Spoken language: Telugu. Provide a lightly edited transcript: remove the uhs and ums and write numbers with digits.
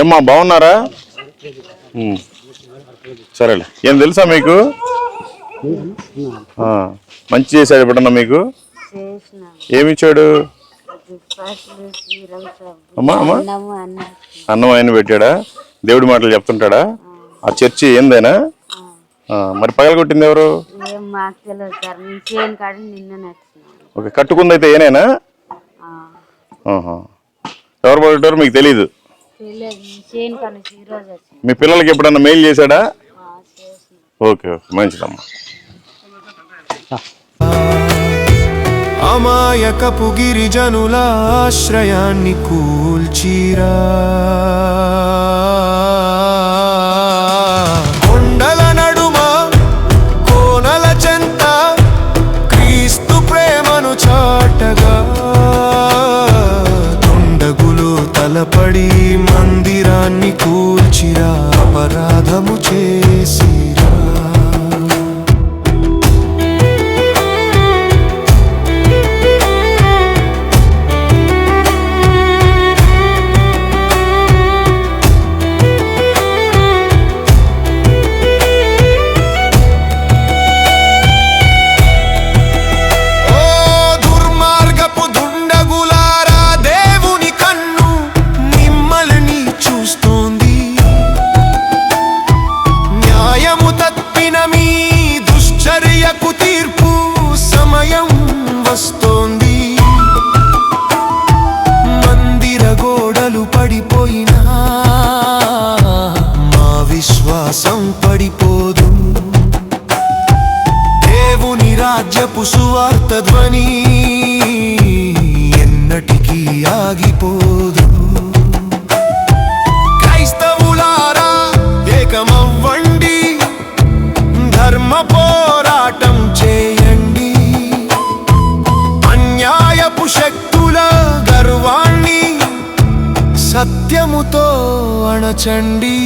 ఏమ్మా బాగున్నారా? సరేలే. ఏం తెలుసా మీకు? మంచి చేశాడు ఎప్పుడన్నా మీకు? ఏమిచ్చాడు? అమ్మా అమ్మా అన్నం ఆయన పెట్టాడా? దేవుడి మాటలు చెప్తుంటాడా? ఆ చర్చి ఏందేనా? మరి పగలగొట్టింది ఎవరు? ఓకే, కట్టుకుంది అయితే ఏనేనా? ఎవరు పగలగొట్టారు మీకు తెలీదు? మీ పిల్లలకి ఎప్పుడన్నా మెయిల్ చేశాడా? ఓకే ఓకే, మంచిదమ్మా. అమాయకపు గిరిజనుల ఆశ్రయాన్ని కూల్చిరా, కొండల నడుమ కోనల చెంత క్రీస్తు ప్రేమను చాటగా, దుండగులు తలపడి మందిరాన్ని కూల్చిరా, అపరాధము చేసిరా. తీర్పు సమయం వస్తోంది, మందిర గోడలు పడిపోయినా మా విశ్వాసం పడిపోదు. దేవుని రాజ్యపు సువార్త ధ్వని ఎన్నటికీ ఆగిపోదు. క్రైస్తవులారా ఏకమవ్వండి, ధర్మ పోరాటం చేయండి, అన్యాయపు శక్తుల గర్వాన్ని సత్యముతో అణచండి.